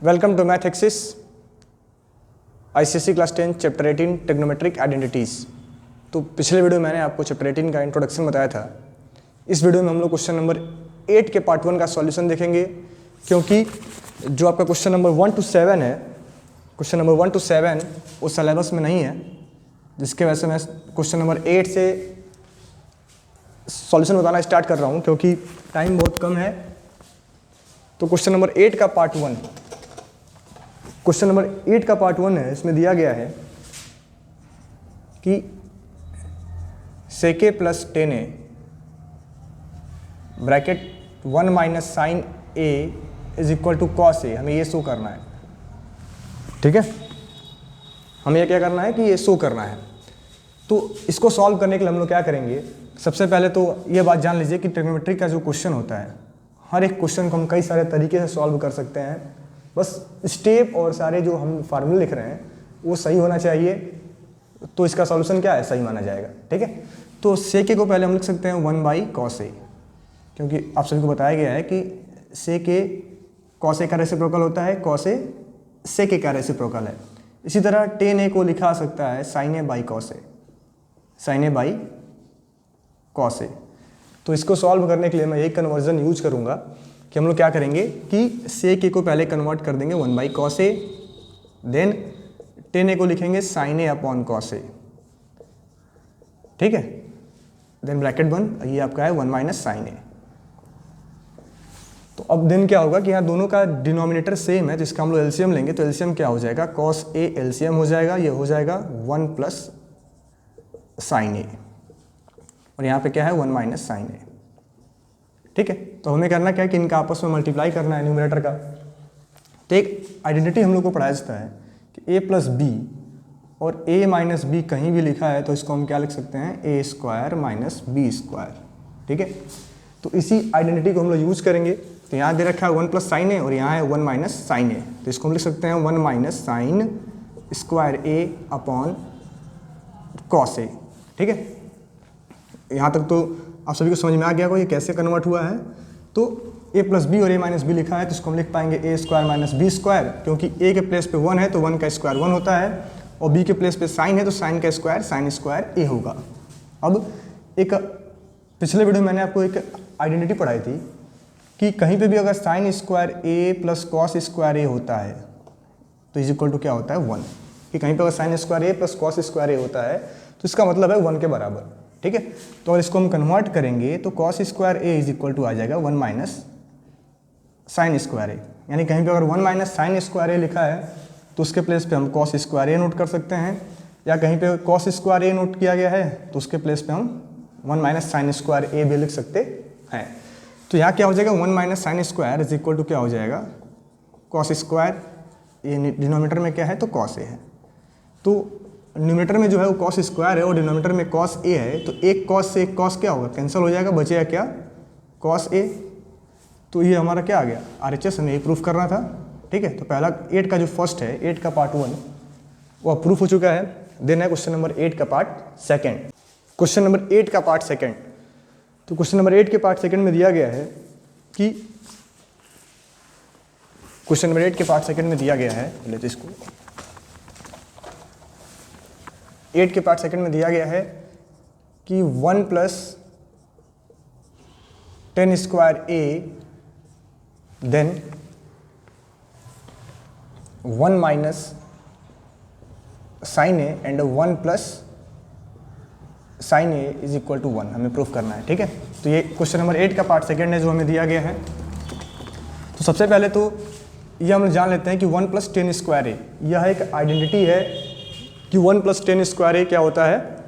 Welcome to math axis ICSE class 10 chapter 18 trigonometric identities. तो पिछले video में मैंने आपको चैप्टर 18 का इंट्रोडक्शन बताया था। इस वीडियो में हम लोग क्वेश्चन नंबर 8 के पार्ट 1 का सॉल्यूशन देखेंगे, क्योंकि जो आपका क्वेश्चन नंबर 1 to 7 है, क्वेश्चन नंबर 1 to 7 वो सिलेबस में नहीं है, जिसके वजह से मैं क्वेश्चन नंबर 8 से सॉल्यूशन बताना स्टार्ट कर रहा हूँ, क्योंकि टाइम बहुत कम है। तो क्वेश्चन नंबर 8 का पार्ट 1, क्वेश्चन नंबर 8 का पार्ट 1 है। इसमें दिया गया है कि sec a plus 10a bracket 1 minus sine a is equal to cos a। हमें ये शो करना है, ठीक है। हमें ये क्या करना है कि ये शो करना है। तो इसको सॉल्व करने के लिए हम लोग क्या करेंगे, सबसे पहले तो ये बात जान लीजिए कि ट्रिग्नोमेट्री का जो क्वेश्चन होता है, हर एक क्वेश्चन को हम कई सारे तरीके से सॉल्व कर सकते हैं। बस स्टेप और सारे जो हम फार्मूले लिख रहे हैं वो सही होना चाहिए, तो इसका सॉल्यूशन क्या है, सही माना जाएगा, ठीक है। तो sec a को पहले हम लिख सकते हैं 1 बाई कॉस a, क्योंकि आप सभी को बताया गया है कि sec a कॉस a का रेसिप्रोकल होता है, कॉस a sec a का रेसिप्रोकल है। इसी तरह tan a को लिखा सकता है sin a by cos a, sin a by cos a। तो इसको सॉल्व करने के लिए मैं यही कन्वर्जन यूज करूँगा कि हम लोग क्या करेंगे कि sec a को पहले कन्वर्ट कर देंगे 1 by cos a, then tan a को लिखेंगे sin a upon cos a, ठीक है। देन ब्रैकेट बंद, ये आपका है 1 माइनस साइन a। तो अब देन क्या होगा कि यहाँ दोनों का डिनोमिनेटर सेम है, जिसका हम लोग एलसीएम लेंगे। तो एलसीएम क्या हो जाएगा, कॉस a एलसीएम हो जाएगा, ये हो जाएगा 1 प्लस साइन a, और यहाँ पे क्या है 1 माइनस साइन a, ठीक है। तो हमें करना क्या है कि इनका आपस में मल्टीप्लाई करना है न्यूमरेटर का। तो एक आइडेंटिटी हम लोग को पढ़ाया जाता है कि a प्लस बी और a माइनस बी कहीं भी लिखा है तो इसको हम क्या लिख सकते हैं, a square minus B square, ठीक है। तो इसी आइडेंटिटी को हम लोग यूज़ करेंगे। तो यहाँ दे रखा है 1 प्लस साइन a और यहाँ है 1 माइनस साइन a, तो इसको हम लिख सकते हैं 1 minus sine square a upon cos a, ठीक है। यहाँ तक तो आप सभी को समझ में आ गया होगा ये कैसे कन्वर्ट हुआ है। तो a प्लस बी और a माइनस बी लिखा है, तो इसको हम लिख पाएंगे a square minus B square, क्योंकि a के प्लेस पे 1 है तो 1 का स्क्वायर 1 होता है, और b के प्लेस पे साइन है तो साइन का स्क्वायर साइन स्क्वायर a होगा। अब एक पिछले वीडियो में मैंने आपको एक आइडेंटिटी पढ़ाई थी कि कहीं पे भी अगर sign square a plus cos square a होता है तो इज इक्वल टू क्या होता है 1, कि कहीं पे अगर sign square a plus cos square a होता है तो इसका मतलब है 1 के बराबर, ठीक है। तो अगर इसको हम कन्वर्ट करेंगे तो cos square a is equal to आ जाएगा 1 माइनस साइन स्क्वायर a, यानी कहीं पे अगर 1 माइनस साइन स्क्वायर a लिखा है तो उसके प्लेस पे हम कॉस स्क्वायर a नोट कर सकते हैं, या कहीं पे कॉस स्क्वायर a नोट किया गया है तो उसके प्लेस पे हम 1 माइनस साइन स्क्वायर a भी लिख सकते हैं। तो यहाँ क्या हो जाएगा, 1 minus sine square is equal to क्या हो जाएगा, कॉस स्क्वायर, ये डिनोमिनेटर में क्या है तो कॉस a है, तो न्यूमरेटर में जो है वो कॉस स्क्वायर है और डिनोमिनेटर में कॉस a है, तो एक कॉस से एक कॉस क्या होगा, कैंसिल हो जाएगा, बचेगा क्या, कॉस a। तो ये हमारा क्या आ गया, RHS, हमें ये प्रूफ करना था, ठीक है। तो पहला 8 का जो फर्स्ट है, 8 का पार्ट 1 वो प्रूफ हो चुका है। देन है क्वेश्चन नंबर 8 का पार्ट सेकेंड। क्वेश्चन नंबर 8 का पार्ट सेकेंड, तो क्वेश्चन नंबर 8 के पार्ट सेकेंड में दिया गया है कि क्वेश्चन नंबर 8 के पार्ट सेकेंड में दिया गया है, लेते इसको 8 के पार्ट सेकंड में दिया गया है कि 1 plus 10 square a then 1 minus sine a and 1 plus sine a is equal to 1 हमें प्रूफ करना है, ठीक है। तो ये क्वेश्चन नंबर 8 का पार्ट सेकंड है जो हमें दिया गया है। तो सबसे पहले तो ये हम जान लेते हैं कि 1 प्लस 10 स्क्वायर a, यह एक आइडेंटिटी है कि 1 प्लस 10 स्क्वायर ए क्या होता है,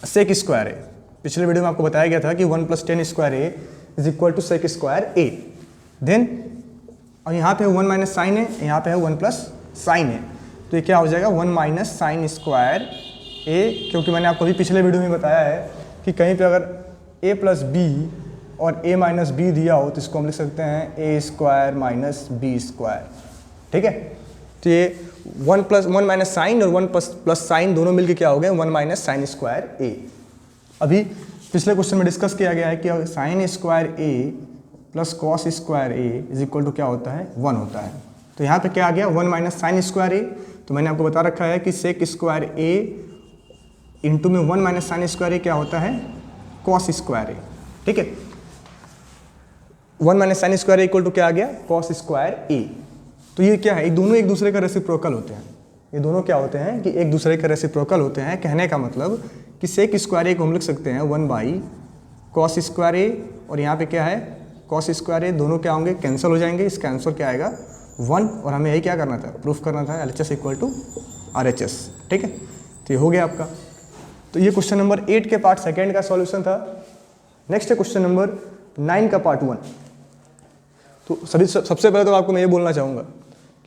सेक स्क्वायर ए। पिछले वीडियो में आपको बताया गया था कि 1 plus 10 square a is equal to sec square a. Then और यहाँ पे 1 माइनस साइन है, यहाँ पे है 1 प्लस साइन है, तो ये क्या हो जाएगा 1 माइनस साइन स्क्वायर ए, क्योंकि मैंने आपको अभी पिछले वीडियो में बताया है कि कहीं पे अगर a प्लस बी और a माइनस बी दिया हो तो इसको हम लिख सकते हैं a square minus B square, ठीक है। तो ये 1 माइनस साइन और 1 प्लस साइन दोनों मिलके क्या हो गए 1 माइनस साइन स्क्वायर a। अभी पिछले क्वेश्चन में डिस्कस किया गया है कि sine square a plus cos square a is equal to क्या होता है 1 होता है। तो यहाँ पे क्या आ गया 1 माइनस साइन स्क्वायर ए। तो मैंने आपको बता रखा है कि सेक स्क्वायर ए इंटू में 1 माइनस साइन स्क्वायर ए क्या होता है कॉस स्क्वायर ए। ठीक है, 1 minus sine square a equal to क्या आ गया कॉस स्क्वायर ए। तो ये क्या है, ये दोनों एक दूसरे का रेसिप्रोकल होते हैं। ये दोनों क्या होते हैं कि एक दूसरे का रेसिप्रोकल होते हैं। कहने का मतलब कि सेक स्क्वायर ए को हम लिख सकते हैं 1 बाई कॉस स्क्वायर ए, और यहाँ पे क्या है कॉस स्क्वायर ए, दोनों क्या होंगे कैंसिल हो जाएंगे। इसका आंसर क्या आएगा 1, और हमें यही क्या करना था प्रूफ करना था LHS इक्वल टू RHS। ठीक है, तो ये हो गया आपका। तो ये क्वेश्चन नंबर 8 के पार्ट सेकेंड का सॉल्यूशन था। नेक्स्ट है क्वेश्चन नंबर 9 का पार्ट 1। तो सबसे पहले तो आपको मैं ये बोलना चाहूँगा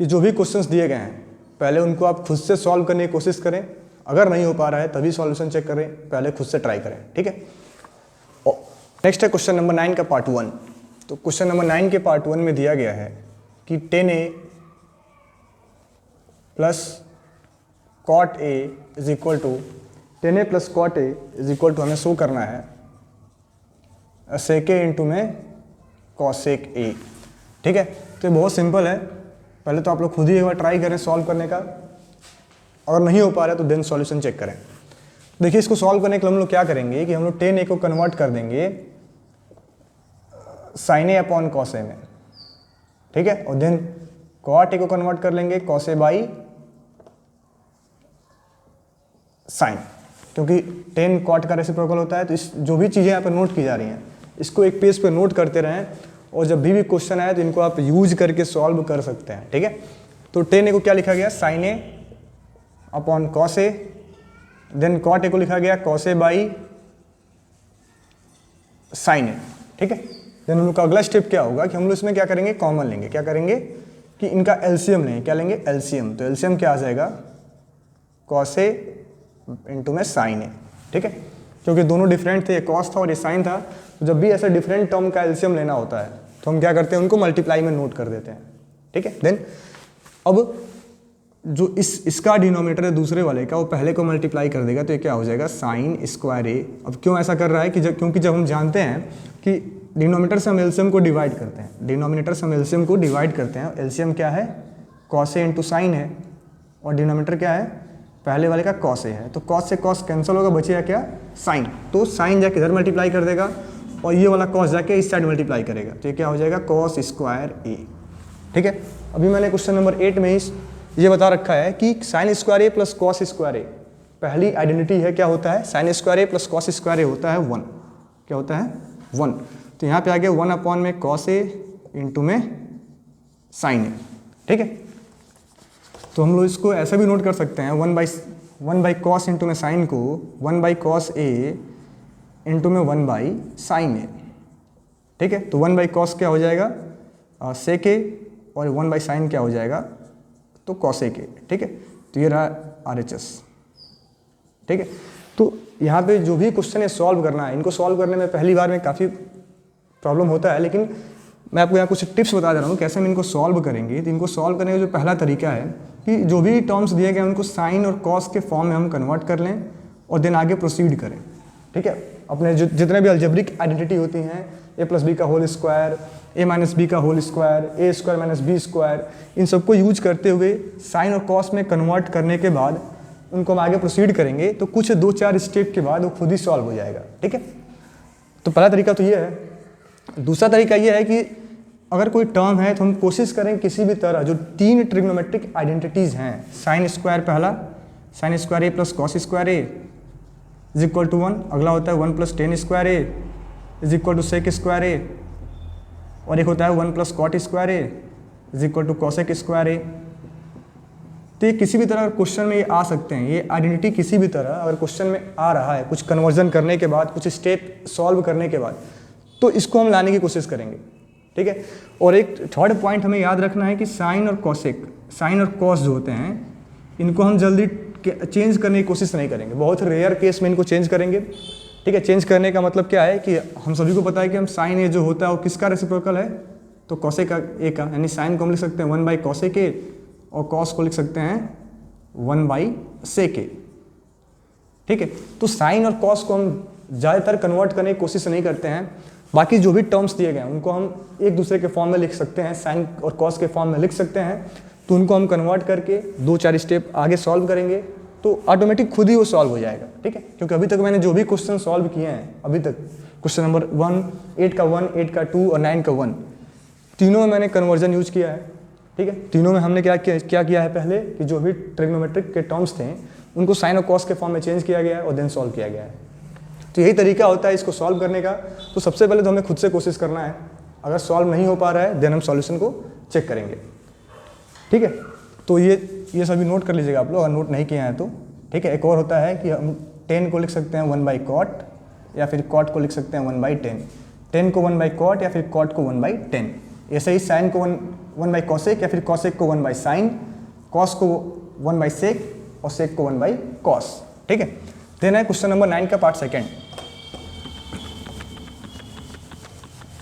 कि जो भी क्वेश्चंस दिए गए हैं पहले उनको आप खुद से सॉल्व करने की कोशिश करें। अगर नहीं हो पा रहा है तभी सॉल्यूशन चेक करें, पहले खुद से ट्राई करें। ठीक है, नेक्स्ट है क्वेश्चन नंबर 9 का पार्ट 1। तो क्वेश्चन नंबर 9 के पार्ट 1 में दिया गया है कि 10a plus cot a is equal to 10a plus cot a is equal to हमें शो करना है सेक ए इंटू में कॉसेक ए। ठीक है, तो ये बहुत सिंपल है। पहले तो आप लोग खुद ही एक बार ट्राई करें सॉल्व करने का, अगर नहीं हो पा रहा है तो देन सॉल्यूशन चेक करें। देखिए, इसको सॉल्व करने के लिए हम लोग क्या करेंगे कि हम लोग 10a को कन्वर्ट कर देंगे साइन ए अपॉन कॉस ए में। ठीक है, और देन कॉट ए को कन्वर्ट कर लेंगे कॉस ए बाई साइन, क्योंकि 10 कॉट का रेसिप्रोकल होता है। तो इस जो भी चीज़ें यहाँ पर नोट की जा रही हैं इसको एक पेज पे नोट करते रहें, और जब भी क्वेश्चन आए तो इनको आप यूज करके सॉल्व कर सकते हैं। ठीक है, तो 10a को क्या लिखा गया sine a upon cos a, then cot a को लिखा गया cos a by sine a. ठीक है, देन हम लोग का अगला स्टेप क्या होगा कि हम लोग इसमें क्या करेंगे कॉमन लेंगे। क्या करेंगे कि इनका एलसीएम लेंगे। क्या लेंगे एलसीएम। तो एलसीएम क्या आ जाएगा कॉस ए इंटू में साइन ए। ठीक है, क्योंकि दोनों डिफरेंट थे, कॉस था और ये साइन था। तो जब भी ऐसे डिफरेंट टर्म का एलसीएम लेना होता है तो हम क्या करते हैं उनको मल्टीप्लाई में नोट कर देते हैं। ठीक है, देन अब जो इसका डिनोमिनेटर है दूसरे वाले का वो पहले को मल्टीप्लाई कर देगा, तो ये क्या हो जाएगा साइन स्क्वायर ए। अब क्यों ऐसा कर रहा है कि क्योंकि जब हम जानते हैं कि डिनोमिनेटर से हम एलसीएम को डिवाइड करते हैं, डिनोमिनेटर से हम एलसीएम को डिवाइड करते हैं। एलसीएम क्या है कॉस ए इंटू साइन है, और डिनोमिनेटर क्या है पहले वाले का कॉस ए है। तो कॉस से कॉस कैंसिल होगा, बचेगा क्या साइन। तो साइन जाके इधर मल्टीप्लाई कर देगा और ये वाला कॉस जाके इस साइड मल्टीप्लाई करेगा, तो ये क्या हो जाएगा कॉस स्क्वायर ए। ठीक है, अभी मैंने क्वेश्चन नंबर 8 में ही ये बता रखा है कि sine square a plus cos square ए पहली आइडेंटिटी है। क्या होता है sine square a plus cos square ए होता है 1। क्या होता है 1। तो यहाँ पे आ गया 1 अपॉन में कॉस ए इंटू में साइन ए। ठीक है, तो हम लोग इसको ऐसा भी नोट कर सकते हैं 1 बाई कॉस इंटू में साइन को 1 बाई कॉस ए इंटू में 1 बाई साइन ए। ठीक है, तो 1 बाई कॉस क्या हो जाएगा सेक ए, और 1 बाई साइन क्या हो जाएगा तो कॉसेक ए। ठीक है, तो ये रहा RHS। ठीक है, तो यहाँ पे जो भी क्वेश्चन है सॉल्व करना है, इनको सॉल्व करने में पहली बार में काफ़ी प्रॉब्लम होता है, लेकिन मैं आपको यहाँ कुछ टिप्स बता दे रहा हूँ कैसे हम इनको सॉल्व करेंगे। तो इनको सॉल्व करने का जो पहला तरीका है कि जो भी टर्म्स दिए गए उनको साइन और कॉस के फॉर्म में हम कन्वर्ट कर लें और देन आगे प्रोसीड करें। ठीक है, अपने जितने भी अलजेब्रिक आइडेंटिटी होती हैं a प्लस बी का whole square, a minus b का whole square, a square minus B square, इन सबको यूज करते हुए साइन और कॉस में कन्वर्ट करने के बाद उनको हम आगे प्रोसीड करेंगे, तो कुछ 2-4 स्टेप के बाद वो खुद ही सॉल्व हो जाएगा। ठीक है, तो पहला तरीका तो ये है। दूसरा तरीका ये है कि अगर कोई टर्म है तो हम कोशिश करें किसी भी तरह जो 3 ट्रिग्नोमेट्रिक आइडेंटिटीज़ हैं, साइन स्क्वायर पहला, sine square a plus cos square a is equal to 1, अगला होता है 1 plus tan square a is equal to sec square a, और एक होता है 1 plus cot square a is equal to cosec square a. तो ये किसी भी तरह क्वेश्चन में ये आ सकते हैं, ये आइडेंटिटी किसी भी तरह अगर क्वेश्चन में आ रहा है कुछ कन्वर्जन करने के बाद, कुछ स्टेप सॉल्व करने के बाद, तो इसको हम लाने की कोशिश करेंगे। ठीक है, और एक थर्ड पॉइंट हमें याद रखना है कि साइन और कॉसेक, साइन और कॉस जो होते हैं इनको हम जल्दी चेंज करने की कोशिश नहीं करेंगे, बहुत रेयर केस में इनको चेंज करेंगे। ठीक है, चेंज करने का मतलब क्या है कि हम सभी को पता है कि हम साइन ए जो होता है वो किसका रेसिप्रोकल है, तो कॉसेक ए का, यानी साइन को हम लिख सकते हैं 1 बाई कॉसेक ए और कॉस को लिख सकते हैं 1 बाई सेक ए। ठीक है, तो साइन और कॉस को हम ज़्यादातर कन्वर्ट करने की कोशिश नहीं करते हैं, बाकी जो भी टर्म्स दिए गए हैं उनको हम एक दूसरे के फॉर्म में लिख सकते हैं, साइन और कॉस के फॉर्म में लिख सकते हैं। तो उनको हम कन्वर्ट करके 2-4 स्टेप आगे सॉल्व करेंगे तो ऑटोमेटिक खुद ही वो सॉल्व हो जाएगा, ठीक है। क्योंकि अभी तक मैंने जो भी क्वेश्चन सॉल्व किए हैं अभी तक, क्वेश्चन नंबर 1, 8 का 1, 8 का 2 और 9 का 1, तीनों में मैंने कन्वर्जन यूज किया है, ठीक है। तीनों में हमने क्या किया है पहले कि जो भी ट्रिग्नोमेट्रिक के टर्म्स थे उनको साइन और कॉस के फॉर्म में चेंज किया गया है और देन सॉल्व किया गया है। तो यही तरीका होता है इसको सॉल्व करने का। तो सबसे पहले तो हमें खुद से कोशिश करना है, अगर सॉल्व नहीं हो पा रहा है देन हम सॉल्यूशन को चेक करेंगे, ठीक है। तो ये सभी नोट कर लीजिएगा आप लोग, अगर नोट नहीं किए हैं तो, ठीक है। एक और होता है कि हम 10 को लिख सकते हैं 1/cot या फिर cot को लिख सकते हैं 1/10, 10 को 1/cot या फिर cot को 1/10। ऐसे ही साइन को 1/cosec या फिर cosec को 1/sin, cos को 1/sec और sec को 1/cos, ठीक है। देन है क्वेश्चन नंबर 9 का पार्ट सेकेंड।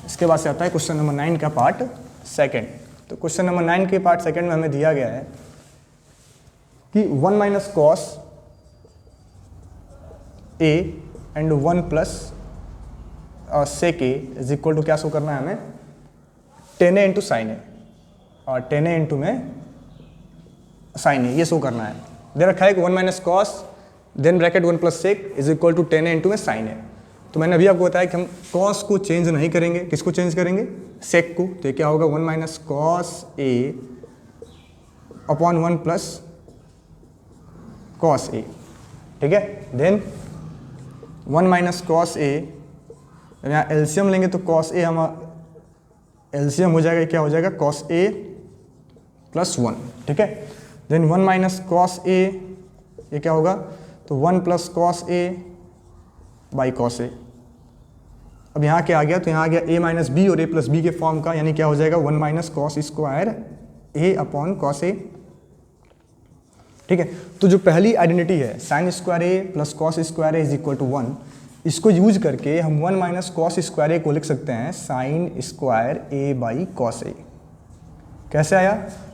इसके बाद से आता है क्वेश्चन नंबर 9 का पार्ट सेकेंड। तो क्वेश्चन नंबर 9 के पार्ट सेकेंड में हमें दिया गया है कि 1 - cos a and 1 + sec a is equal to क्या शो करना है हमें, 10a इंटू साइन ए और 10a इंटू में साइन ए, ये शो करना है। दे रखा है कि 1 - cos then bracket 1 + sec is equal to 10a into में साइन ए। तो मैंने अभी आपको बताया कि हम cos को चेंज नहीं करेंगे, किसको चेंज करेंगे, sec को। तो ये क्या होगा 1 - cos a upon 1 + cos a, ठीक है। देन 1 - cos a, यहाँ एलसीएम लेंगे तो cos a हम एलसीएम हो जाएगा, क्या हो जाएगा cos a + 1, ठीक है। देन 1 - cos a, ये क्या होगा, तो 1 + cos a by cos a। अब यहाँ क्या आ गया, तो यहाँ आ गया a - b और a + b के फॉर्म का, यानी क्या हो जाएगा 1 - cos square a upon cos a, ठीक है। तो जो पहली आइडेंटिटी है sine square a + cos square a is equal to 1, इसको यूज करके हम 1 - cos स्क्वायर a को लिख सकते हैं sine square a by cos a। कैसे आया,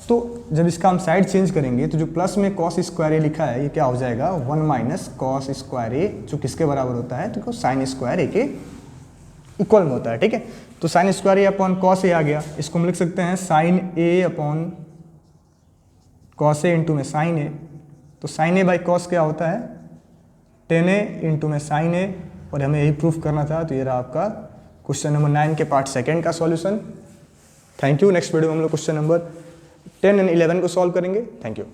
तो जब इसका हम साइड चेंज करेंगे तो जो प्लस में cos स्क्वायर a लिखा है ये क्या हो जाएगा 1 - cos स्क्वायर a, जो किसके बराबर होता है, तो साइन स्क्वायर a के इक्वल में होता है, ठीक है। तो sine square a upon cos a आ गया, इसको हम लिख सकते हैं sine a upon cos a into में साइन a। तो साइन a बाई cos क्या होता है 10a इंटू में साइन a, और हमें यही प्रूफ करना था। तो ये रहा आपका क्वेश्चन नंबर 9 के पार्ट सेकेंड का solution. Thank you. Next video में हम लोग क्वेश्चन नंबर 10 एंड 11 को सॉल्व करेंगे। Thank you.